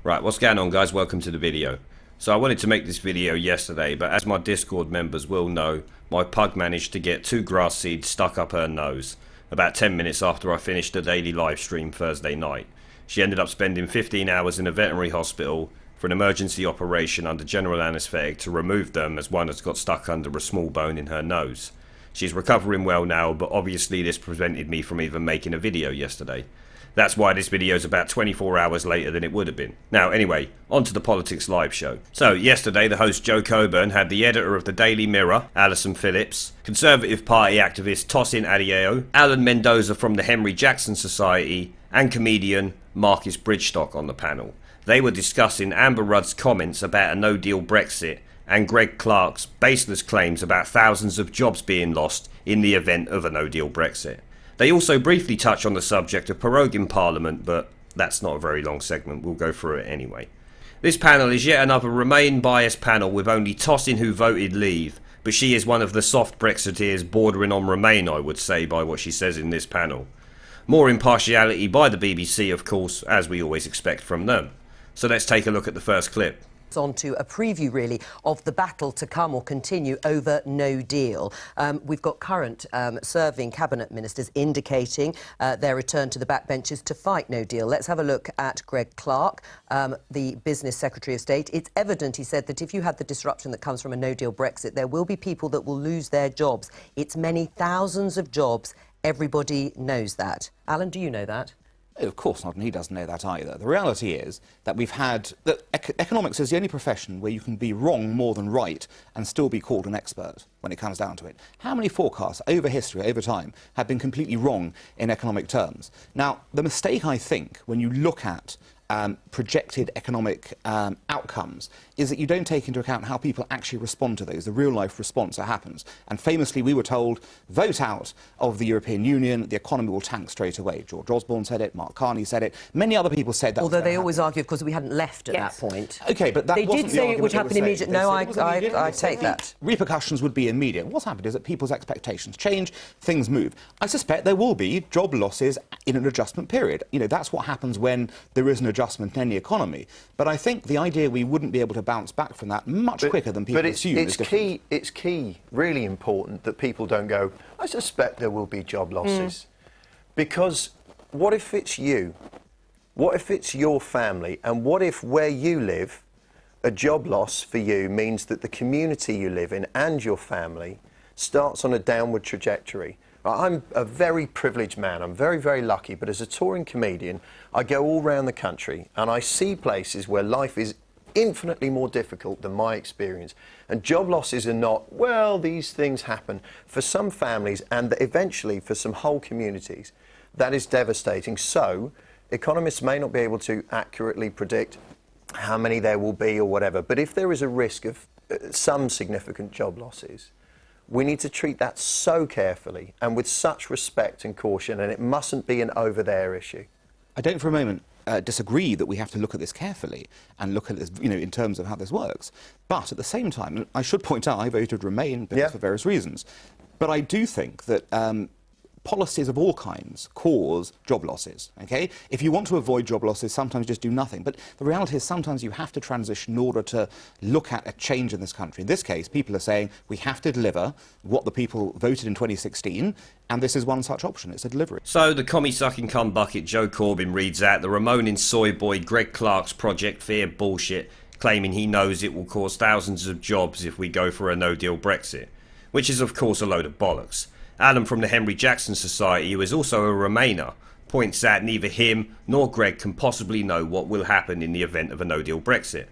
Right, what's going on, guys? Welcome to the video. So I wanted to make this video yesterday, but as my Discord members will know, my pug managed to get 2 grass seeds stuck up her nose about 10 minutes after I finished the daily live stream Thursday night. She ended up spending 15 hours in a veterinary hospital for an emergency operation under general anaesthetic to remove them, as one has got stuck under a small bone in her nose. She's recovering well now, but obviously this prevented me from even making a video yesterday. That's why this video is about 24 hours later than it would have been. Now, anyway, on to the Politics Live show. So, yesterday, the host Joe Coburn had the editor of the Daily Mirror, Alison Phillips, Conservative Party activist tosin adedayo, Alan Mendoza from the Henry Jackson Society, and comedian Marcus Bridgestock on the panel. They were discussing Amber Rudd's comments about a no-deal Brexit and Gregg Clark's baseless claims about thousands of jobs being lost in the event of a no-deal Brexit. They also briefly touch on the subject of proroguing Parliament, but that's not a very long segment, we'll go through it anyway. This panel is yet another Remain biased panel with only Tosin who voted Leave, but she is one of the soft Brexiteers bordering on Remain, I would say, by what she says in this panel. More impartiality by the BBC, of course, as we always expect from them. So let's take a look at the first clip. On to a preview, really, of the battle to come or continue over no deal. We've got current serving cabinet ministers indicating their return to the backbenches to fight no deal. Let's have a look at Gregg Clark, the Business Secretary of State. It's evident, he said, that if you had the disruption that comes from a no deal Brexit, there will be people that will lose their jobs. It's many thousands of jobs. Everybody knows that. Alan, do you know that? Of course not, and he doesn't know that either. The reality is that we've had... that economics is the only profession where you can be wrong more than right and still be called an expert when it comes down to it. How many forecasts over history, over time, have been completely wrong in economic terms? Now, the mistake, I think, when you look at projected economic outcomes is that you don't take into account how people actually respond to those, the real-life response that happens. And famously, we were told, vote out of the European Union, the economy will tank straight away. George Osborne said it, Mark Carney said it, many other people said that. Although they always argue, of course, that we hadn't left at that point. OK, but that they wasn't did say it would happen immediately. No, I take that. Repercussions would be immediate. What's happened is that people's expectations change, things move. I suspect there will be job losses in an adjustment period. You know, that's what happens when there is an adjustment in any economy. But I think the idea we wouldn't be able to bounce back from that much quicker than people assume is different. It's key, really important, that people don't go, I suspect there will be job losses. Because what if it's you? What if it's your family? And what if where you live, a job loss for you means that the community you live in and your family starts on a downward trajectory? I'm a very privileged man. I'm very, very lucky. But as a touring comedian, I go all around the country and I see places where life is infinitely more difficult than my experience. And job losses are not, well, these things happen. For some families and eventually for some whole communities, that is devastating. So economists may not be able to accurately predict how many there will be or whatever. But if there is a risk of some significant job losses, we need to treat that so carefully and with such respect and caution, and it mustn't be an over-there issue. I don't for a moment disagree that we have to look at this carefully and look at this, you know, in terms of how this works. But at the same time, and I should point out I voted Remain because for various reasons, but I do think that policies of all kinds cause job losses, okay? If you want to avoid job losses, sometimes just do nothing. But the reality is sometimes you have to transition in order to look at a change in this country. In this case, people are saying we have to deliver what the people voted in 2016, and this is one such option. It's a delivery. So the commie-sucking cumbucket Joe Corbyn reads out the Remoaning soy boy Gregg Clark's Project Fear bullshit, claiming he knows it will cause thousands of jobs if we go for a no-deal Brexit, which is of course a load of bollocks. Alan from the Henry Jackson Society, who is also a Remainer, points out neither him nor Gregg can possibly know what will happen in the event of a no-deal Brexit,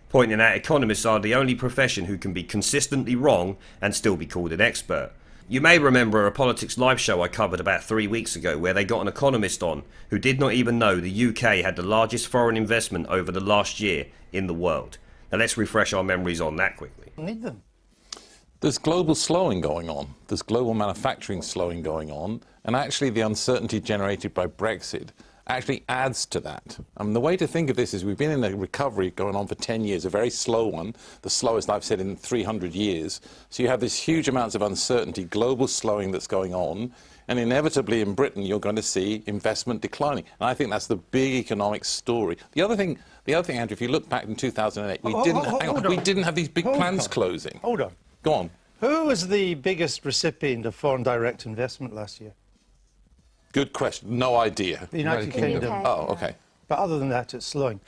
pointing out economists are the only profession who can be consistently wrong and still be called an expert. You may remember a Politics Live show I covered about 3 weeks ago where they got an economist on who did not even know the UK had the largest foreign investment over the last year in the world. Now let's refresh our memories on that quickly. Need them. There's global slowing going on. There's global manufacturing slowing going on. And actually the uncertainty generated by Brexit actually adds to that. The way to think of this is we've been in a recovery going on for 10 years, a very slow one, the slowest I've said in 300 years. So you have this huge amounts of uncertainty, global slowing that's going on, and inevitably in Britain you're going to see investment declining. And I think that's the big economic story. The other thing, Andrew, if you look back in 2008, we didn't have these big plants closing. Hold on. Go on. Who was the biggest recipient of foreign direct investment last year? Good question. No idea. The United Kingdom. Oh, OK. But other than that, it's slowing.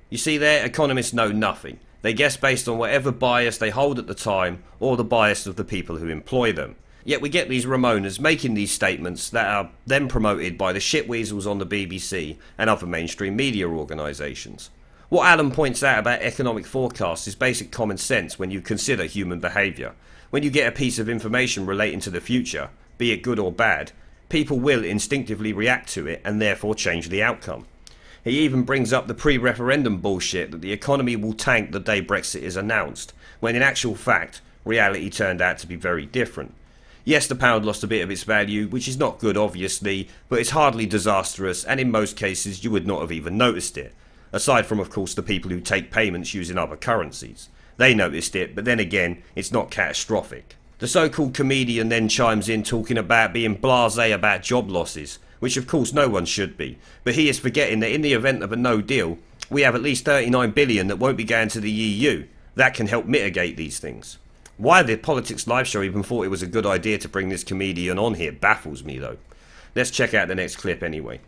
You see there, economists know nothing. They guess based on whatever bias they hold at the time or the bias of the people who employ them. Yet we get these Remoaners making these statements that are then promoted by the shitweasels on the BBC and other mainstream media organisations. What Alan points out about economic forecasts is basic common sense when you consider human behaviour. When you get a piece of information relating to the future, be it good or bad, people will instinctively react to it and therefore change the outcome. He even brings up the pre-referendum bullshit that the economy will tank the day Brexit is announced, when in actual fact, reality turned out to be very different. Yes, the pound lost a bit of its value, which is not good obviously, but it's hardly disastrous and in most cases you would not have even noticed it. Aside from of course the people who take payments using other currencies. They noticed it, but then again, it's not catastrophic. The so-called comedian then chimes in talking about being blasé about job losses, which of course no one should be, but he is forgetting that in the event of a no deal, we have at least 39 billion that won't be going to the EU. That can help mitigate these things. Why the Politics Live show even thought it was a good idea to bring this comedian on here baffles me though. Let's check out the next clip anyway.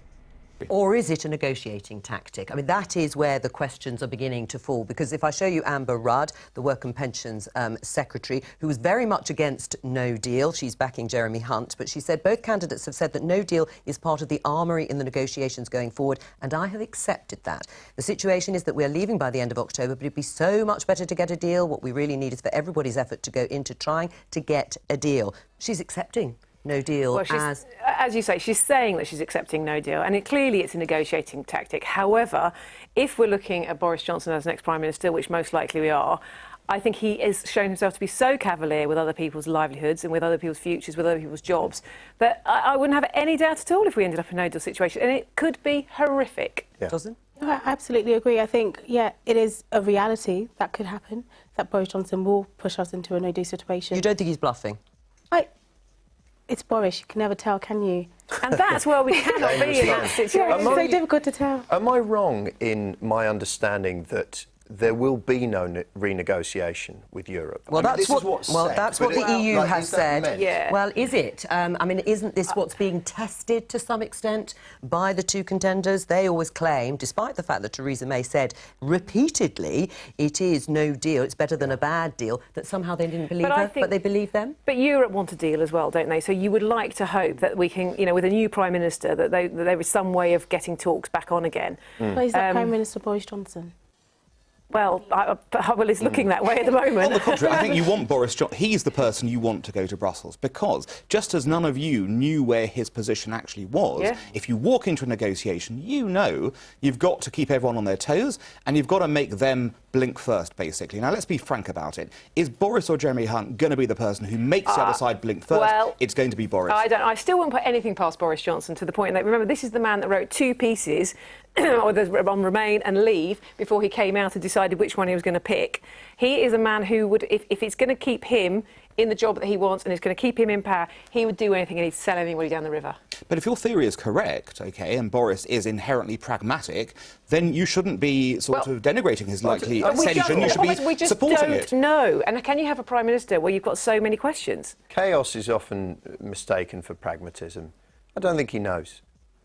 Or is it a negotiating tactic? I mean, that is where the questions are beginning to fall, because if I show you Amber Rudd, the Work and Pensions Secretary, who was very much against no deal, she's backing Jeremy Hunt, but she said both candidates have said that no deal is part of the armoury in the negotiations going forward, and I have accepted that. The situation is that we're leaving by the end of October, but it'd be so much better to get a deal. What we really need is for everybody's effort to go into trying to get a deal. She's accepting no deal. Well, as you say, she's saying that she's accepting no deal, and clearly it's a negotiating tactic. However, if we're looking at Boris Johnson as next Prime Minister, which most likely we are, I think he has shown himself to be so cavalier with other people's livelihoods and with other people's futures, with other people's jobs, that I wouldn't have any doubt at all if we ended up in a no deal situation, and it could be horrific. Yeah. Doesn't? No, I absolutely agree. I think, yeah, it is a reality that could happen, that Boris Johnson will push us into a no deal situation. You don't think he's bluffing? It's Boris, you can never tell, can you? And that's where we cannot be in that situation. It's so difficult to tell. Am I wrong in my understanding that there will be no renegotiation with Europe? Well, that's what the EU has said. Yeah. Well, is it? I mean, isn't this what's being tested to some extent by the two contenders? They always claim, despite the fact that Theresa May said repeatedly it is no deal, it's better than a bad deal, that somehow they didn't believe her, but they believe them? But Europe want a deal as well, don't they? So you would like to hope that we can, you know, with a new Prime Minister, that there is some way of getting talks back on again. Well, is that Prime Minister Boris Johnson? Well, it's looking that way at the moment. On the contrary, I think you want Boris Johnson. He's the person you want to go to Brussels, because just as none of you knew where his position actually was, if you walk into a negotiation, you know you've got to keep everyone on their toes and you've got to make them blink first, basically. Now, let's be frank about it. Is Boris or Jeremy Hunt going to be the person who makes the other side blink first? Well, it's going to be Boris. I still won't put anything past Boris Johnson, to the point that, remember, this is the man that wrote 2 pieces on Remain and Leave before he came out and decided which one he was going to pick. He is a man who would, if it's going to keep him in the job that he wants and it's going to keep him in power, he would do anything, and he'd sell anybody down the river. But if your theory is correct, OK, and Boris is inherently pragmatic, then you shouldn't be sort of denigrating his likely ascension. You should be supporting it. No. And can you have a Prime Minister where you've got so many questions? Chaos is often mistaken for pragmatism. I don't think he knows.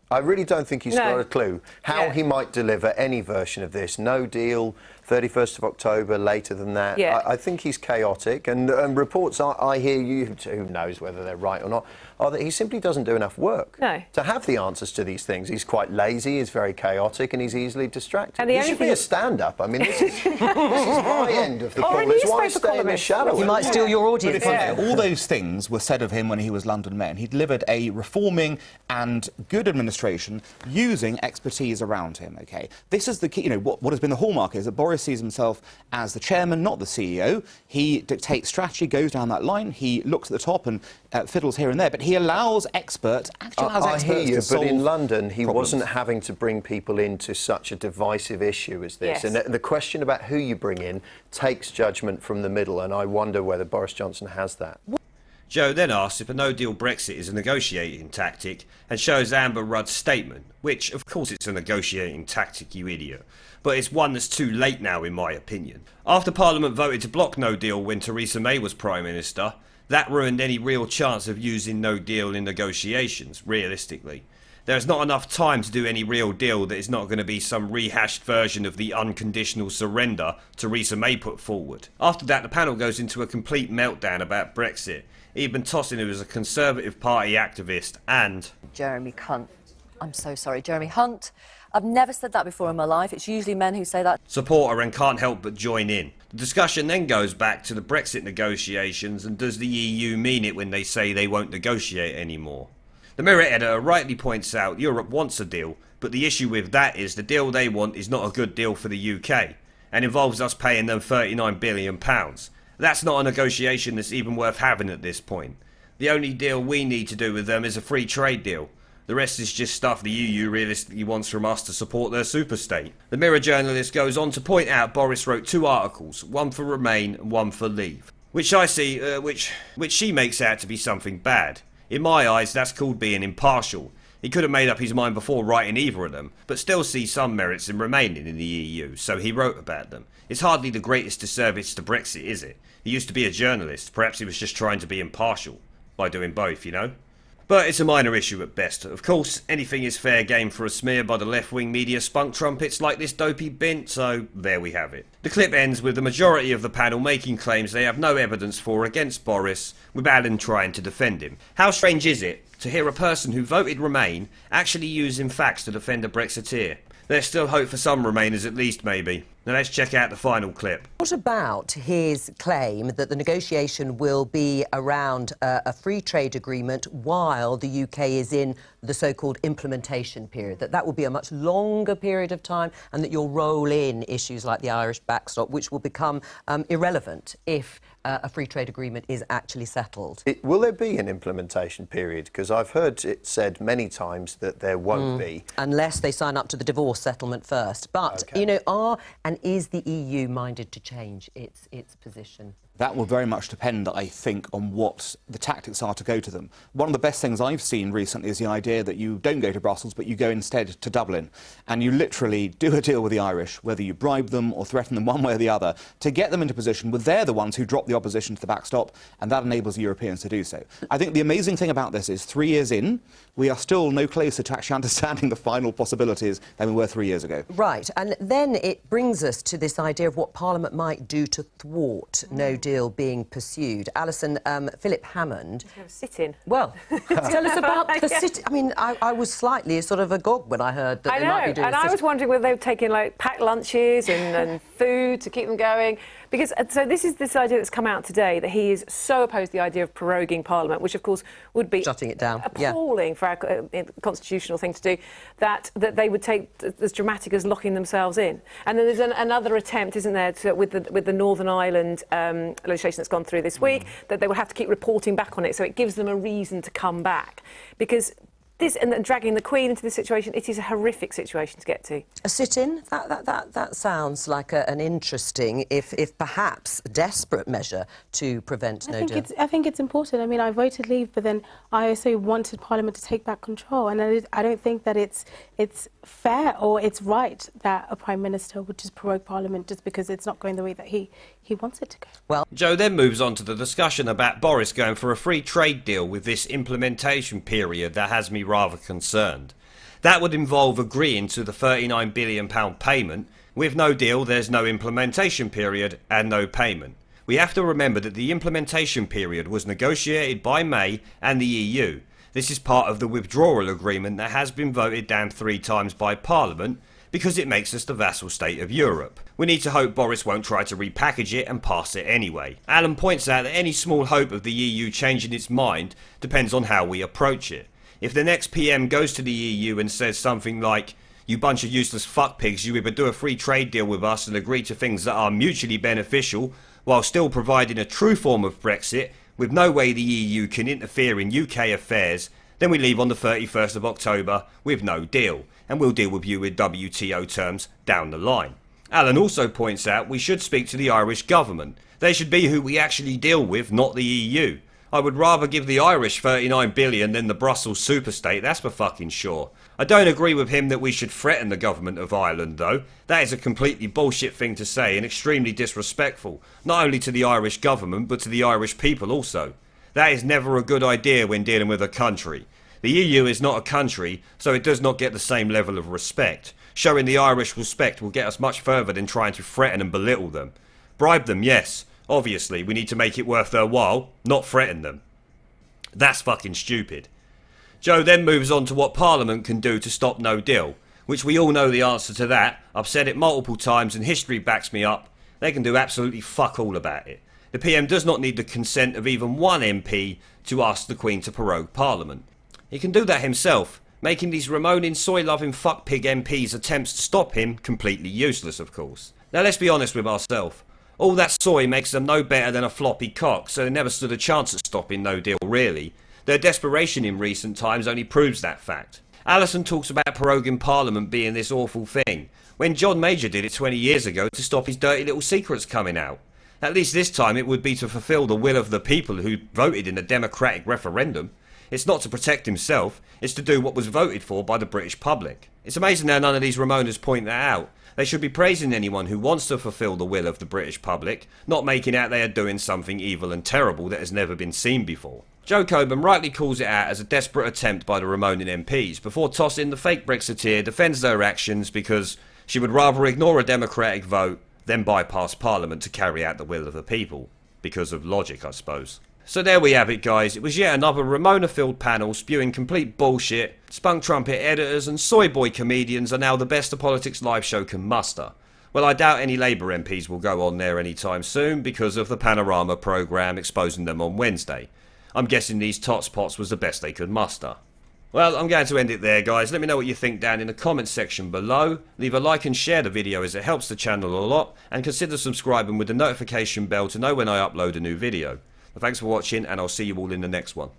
I really don't think he's got a clue how he might deliver any version of this. No deal, 31st of October, later than that. Yeah. I think he's chaotic, and reports I hear, who knows whether they're right or not, are that he simply doesn't do enough work to have the answers to these things. He's quite lazy, he's very chaotic, and he's easily distracted. And he should be a stand-up. I mean, this is my end of the poll. It's why stay in the shadow. He might steal your audience. All those things were said of him when he was London Mayor. He delivered a reforming and good administration using expertise around him, OK? This is the key. You know, what has been the hallmark is that Boris Boris sees himself as the chairman, not the CEO. He dictates strategy, goes down that line. He looks at the top and fiddles here and there, but he allows experts, I hear you, to solve but in London he problems. wasn't having to bring people into such a divisive issue as this. Yes. And the question about who you bring in takes judgment from the middle, and I wonder whether Boris Johnson has that. Joe then asks if a no-deal Brexit is a negotiating tactic and shows Amber Rudd's statement, which, of course, it's a negotiating tactic, you idiot. But it's one that's too late now, in my opinion. After Parliament voted to block no deal when Theresa May was Prime Minister, that ruined any real chance of using no deal in negotiations, realistically. There's not enough time to do any real deal that is not going to be some rehashed version of the unconditional surrender Theresa May put forward. After that, the panel goes into a complete meltdown about Brexit. Even Tosin, who is a Conservative Party activist, and Jeremy Hunt. I'm so sorry, Jeremy Hunt. I've never said that before in my life. It's usually men who say that. support her and can't help but join in. The discussion then goes back to the Brexit negotiations and does the EU mean it when they say they won't negotiate anymore? The Mirror editor rightly points out Europe wants a deal, but the issue with that is the deal they want is not a good deal for the UK and involves us paying them £39 billion. That's not a negotiation that's even worth having at this point. The only deal we need to do with them is a free trade deal. The rest is just stuff the EU realistically wants from us to support their superstate. The Mirror journalist goes on to point out Boris wrote 2 articles, one for Remain and one for Leave, which I see, which she makes out to be something bad. In my eyes, that's called being impartial. He could have made up his mind before writing either of them, but still sees some merits in remaining in the EU, so he wrote about them. It's hardly the greatest disservice to Brexit, is it? He used to be a journalist. Perhaps he was just trying to be impartial by doing both, you know? But it's a minor issue at best. Of course, anything is fair game for a smear by the left-wing media spunk trumpets like this dopey bint, so there we have it. The clip ends with the majority of the panel making claims they have no evidence for against Boris, with Alan trying to defend him. How strange is it to hear a person who voted Remain actually using facts to defend a Brexiteer? There's still hope for some Remainers at least, maybe. Now let's check out the final clip. What about his claim that the negotiation will be around a free trade agreement while the UK is in the so-called implementation period, that will be a much longer period of time and that you'll roll in issues like the Irish backstop, which will become irrelevant if a free trade agreement is actually settled? Will there be an implementation period? Because I've heard it said many times that there won't be. Unless they sign up to the divorce settlement first. But, Okay. you know, is the EU minded to change its position? That will very much depend, I think, on what the tactics are to go to them. One of the best things I've seen recently is the idea that you don't go to Brussels, but you go instead to Dublin. And you literally do a deal with the Irish, whether you bribe them or threaten them one way or the other, to get them into position where they're the ones who drop the opposition to the backstop, and that enables the Europeans to do so. I think the amazing thing about this is 3 years in, we are still no closer to actually understanding the final possibilities than we were 3 years ago. Right, and then it brings us to this idea of what Parliament might do to thwart no deal being pursued. Alison, Philip Hammond... Have a sit-in. Well, tell us about the sit... I mean, I was slightly sort of agog when I heard that they might be doing and I was wondering whether they were taking, like, packed lunches and food to keep them going. Because, so this is this idea that's come out today, that he is so opposed to the idea of proroguing Parliament, which, of course, would be shutting it down. appalling for our constitutional thing to do, that they would take as dramatic as locking themselves in. And then there's another attempt, isn't there, with the Northern Ireland legislation that's gone through this week, that they will have to keep reporting back on it, so it gives them a reason to come back. Because this, and dragging the Queen into this situation, it is a horrific situation to get to. A sit-in? That sounds like an interesting, if perhaps desperate measure to prevent no deal. I think it's important. I mean, I voted Leave, but then I also wanted Parliament to take back control, and I don't think that it's fair or it's right that a Prime Minister would just prorogue Parliament just because it's not going the way that he wants it to go. Well, Joe then moves on to the discussion about Boris going for a free trade deal with this implementation period that has me rather concerned. That would involve agreeing to the £39 billion payment. With no deal, there's no implementation period and no payment. We have to remember that the implementation period was negotiated by May and the EU. This is part of the withdrawal agreement that has been voted down 3 times by Parliament because it makes us the vassal state of Europe. We need to hope Boris won't try to repackage it and pass it anyway. Alan points out that any small hope of the EU changing its mind depends on how we approach it. If the next PM goes to the EU and says something like, You bunch of useless fuckpigs, you either do a free trade deal with us and agree to things that are mutually beneficial while still providing a true form of Brexit with no way the EU can interfere in UK affairs, then we leave on the 31st of October with no deal, and we'll deal with you with WTO terms down the line. Alan also points out we should speak to the Irish government. They should be who we actually deal with, not the EU. I would rather give the Irish 39 billion than the Brussels superstate, that's for fucking sure. I don't agree with him that we should threaten the government of Ireland though. That is a completely bullshit thing to say and extremely disrespectful, not only to the Irish government but to the Irish people also. That is never a good idea when dealing with a country. The EU is not a country, so it does not get the same level of respect. Showing the Irish respect will get us much further than trying to threaten and belittle them. Bribe them, yes. Obviously, we need to make it worth their while, not threaten them. That's fucking stupid. Joe then moves on to what Parliament can do to stop no deal, which we all know the answer to that. I've said it multiple times and history backs me up. They can do absolutely fuck all about it. The PM does not need the consent of even one MP to ask the Queen to prorogue Parliament. He can do that himself, making these Remoaning, soy-loving fuckpig MPs' attempts to stop him completely useless, of course. Now let's be honest with ourselves. All that soy makes them no better than a floppy cock, so they never stood a chance at stopping no deal really. Their desperation in recent times only proves that fact. Alison talks about proroguing Parliament being this awful thing, when John Major did it 20 years ago to stop his dirty little secrets coming out. At least this time it would be to fulfil the will of the people who voted in a democratic referendum. It's not to protect himself, it's to do what was voted for by the British public. It's amazing how none of these Remoaners point that out. They should be praising anyone who wants to fulfil the will of the British public, not making out they are doing something evil and terrible that has never been seen before. Joe Coburn rightly calls it out as a desperate attempt by the Remoaning MPs before Tosin, the fake Brexiteer, defends their actions because she would rather ignore a democratic vote than bypass Parliament to carry out the will of the people. Because of logic, I suppose. So there we have it, guys. It was yet another Remoaner-filled panel spewing complete bullshit. Spunk trumpet editors and soy boy comedians are now the best a politics live show can muster. Well, I doubt any Labour MPs will go on there anytime soon because of the Panorama programme exposing them on Wednesday. I'm guessing these tots pots was the best they could muster. Well, I'm going to end it there, guys. Let me know what you think down in the comments section below. Leave a like and share the video as it helps the channel a lot. And consider subscribing with the notification bell to know when I upload a new video. Thanks for watching, and I'll see you all in the next one.